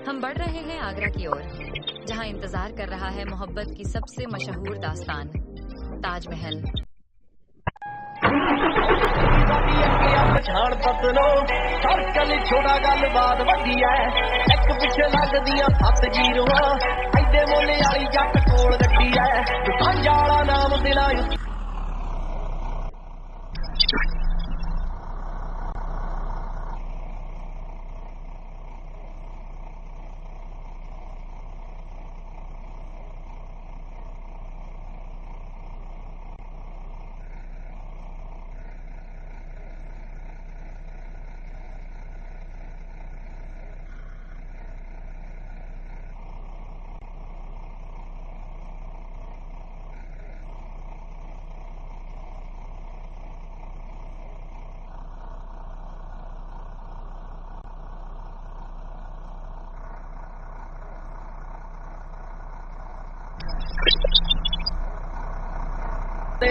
हम बढ़ रहे हैं आगरा की ओर, जहां इंतजार कर रहा है मोहब्बत की सबसे मशहूर दास्तान, ताजमहल। छोटा गल बात वड्डी है, एक पिछे लगदियां 7 जीरोआ, ऐडे मोले वाली जट कोल गड्डी है, सांझा वाला नाम दिला।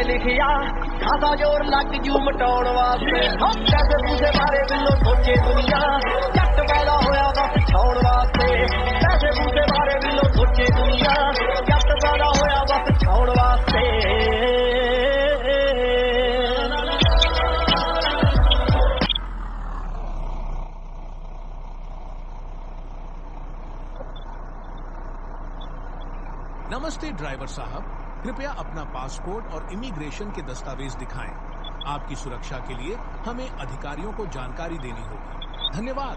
लिखिया खासा जोर लग जू मटाउण वास्ते, पैसे पूसे बारे बिलो सोचे दुनिया, जट पैदा होया बस छाउण वास्ते, पैसे पूसे बारे बिलो सोचे दुनिया, जट पैदा होया बस छाउण वास्ते। नमस्ते ड्राइवर साहब, कृपया अपना पासपोर्ट और इमिग्रेशन के दस्तावेज दिखाएं। आपकी सुरक्षा के लिए हमें अधिकारियों को जानकारी देनी होगी। धन्यवाद।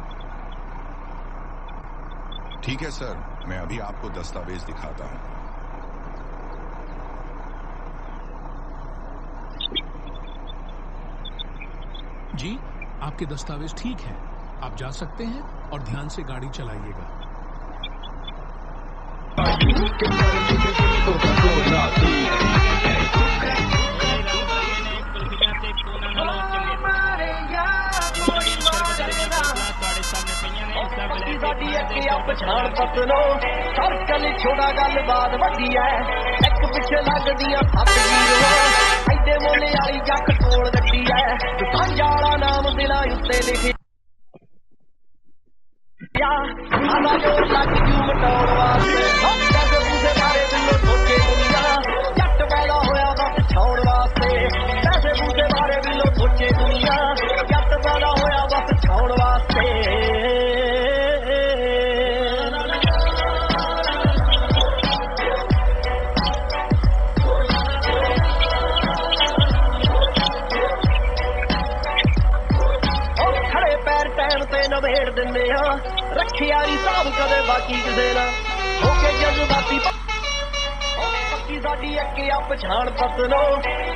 ठीक है सर, मैं अभी आपको दस्तावेज दिखाता हूं। जी, आपके दस्तावेज ठीक हैं। आप जा सकते हैं और ध्यान से गाड़ी चलाइएगा। पछाण पतनो सर्कल छोटा गल बात वड्डी है, एक पिछे लगदियां 7 जीरोआ, ऐडे मोले वाली जट कोल गड्डी है, सांझा वाला नाम दिला उत्ते लिखिया। खासा जोर लग जू मटाउण वास्ते, पैसे पूसे बारे बिलो सोचे दुनिया, जट पैदा होया बस छाउण वास्ते, पैसे पूसे बारे बिलो सोचे दुनिया, जट पैदा होया बस छाउण वास्ते। नवेड़ दिंदे हां, रखिया नी साहब कदे बाकी किसे ना होके जज्बाती पक्की साडी अगे आ पछाण पतनो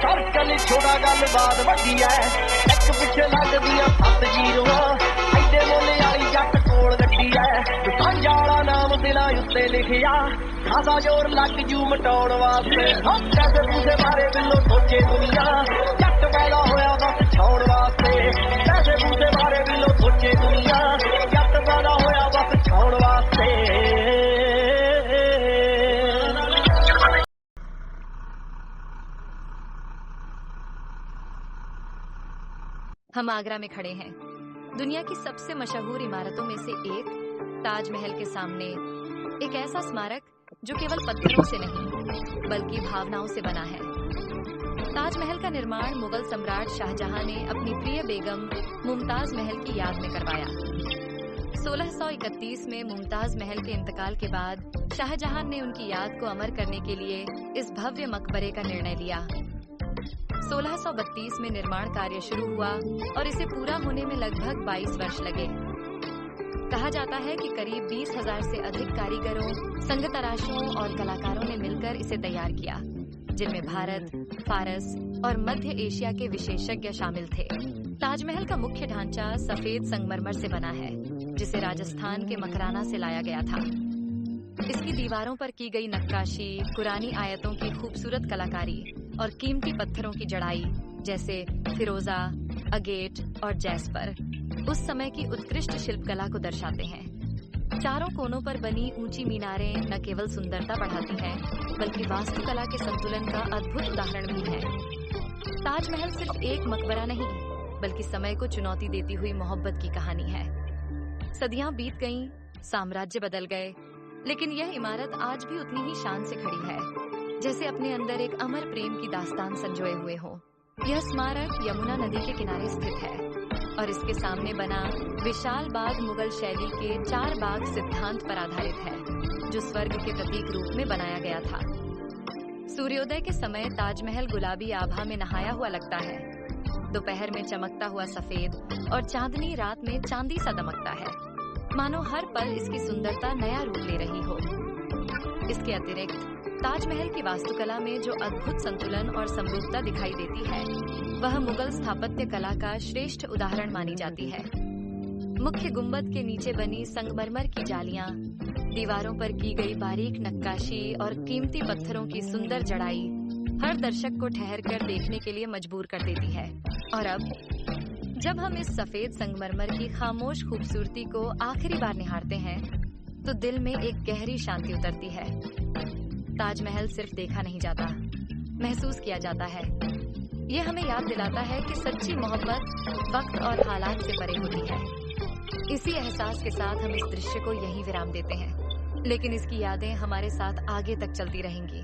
सर्कल छोटा गल बात वड्डी है, एक पिछे लगदियां 7 जीरोआ, ऐडे मोले वाली जट कोल गड्डी है, सांझा वाला नाम दिला उत्ते लिखिया। खासा जोर लग जू मटाउण वास्ते, पैसे पूसे बारे बिलो सोचे दुनिया, जट पैदा होया बस छाउण वास्ते, पैसे पूसे बारे बिलो सोचे दुनिया, जट पैदा होया बस छाउण वास्ते। हम आगरा में खड़े हैं, दुनिया की सबसे मशहूर इमारतों में से एक ताजमहल के सामने। एक ऐसा स्मारक जो केवल पत्थरों से नहीं बल्कि भावनाओं से बना है। ताजमहल का निर्माण मुगल सम्राट शाहजहां ने अपनी प्रिय बेगम मुमताज महल की याद में करवाया। 1631 में मुमताज महल के इंतकाल के बाद शाहजहां ने उनकी याद को अमर करने के लिए इस भव्य मकबरे का निर्णय लिया। 1632 में निर्माण कार्य शुरू हुआ और इसे पूरा होने में लगभग 22 वर्ष लगे। कहा जाता है कि करीब 20,000 से अधिक कारीगरों, संगतराशों और कलाकारों ने मिलकर इसे तैयार किया, जिनमें भारत, फारस और मध्य एशिया के विशेषज्ञ शामिल थे। ताजमहल का मुख्य ढांचा सफेद संगमरमर से बना है, जिसे राजस्थान के मकराना से लाया गया था। इसकी दीवारों पर की गई नक्काशी, पुरानी आयतों की खूबसूरत कलाकारी और कीमती पत्थरों की जड़ाई जैसे फिरोजा, अगेट और जैस्पर उस समय की उत्कृष्ट शिल्पकला को दर्शाते हैं। चारों कोनों पर बनी ऊंची मीनारें न केवल सुंदरता बढ़ाती हैं, बल्कि वास्तुकला के संतुलन का अद्भुत उदाहरण भी है। ताजमहल सिर्फ एक मकबरा नहीं, बल्कि समय को चुनौती देती हुई मोहब्बत की कहानी है। सदियां बीत गईं साम्राज्य बदल गए, लेकिन यह इमारत आज भी उतनी ही शान से खड़ी है, जैसे अपने अंदर एक अमर प्रेम की दास्तान संजोए हुए हो। यह स्मारक यमुना नदी के किनारे स्थित है और इसके सामने बना विशाल बाग मुगल शैली के 4 बाग सिद्धांत पर आधारित है, जो स्वर्ग के प्रतीक रूप में बनाया गया था। सूर्योदय के समय ताजमहल गुलाबी आभा में नहाया हुआ लगता है। दोपहर में चमकता हुआ सफेद और चांदनी रात में चांदी सा दमकता है, मानो हर पल इसकी सुंदरता नया रूप ले रही हो। इसके अतिरिक्त ताजमहल की वास्तुकला में जो अद्भुत संतुलन और समरूपता दिखाई देती है, वह मुगल स्थापत्य कला का श्रेष्ठ उदाहरण मानी जाती है। मुख्य गुंबद के नीचे बनी संगमरमर की जालियां, दीवारों पर की गई बारीक नक्काशी और कीमती पत्थरों की सुंदर जड़ाई हर दर्शक को ठहरकर देखने के लिए मजबूर कर देती है। और अब जब हम इस सफेद संगमरमर की खामोश खूबसूरती को आखिरी बार निहारते हैं, तो दिल में एक गहरी शांति उतरती है। ताजमहल सिर्फ देखा नहीं जाता, महसूस किया जाता है। ये हमें याद दिलाता है कि सच्ची मोहब्बत वक्त और हालात से परे होती है। इसी एहसास के साथ हम इस दृश्य को यहीं विराम देते हैं, लेकिन इसकी यादें हमारे साथ आगे तक चलती रहेंगी।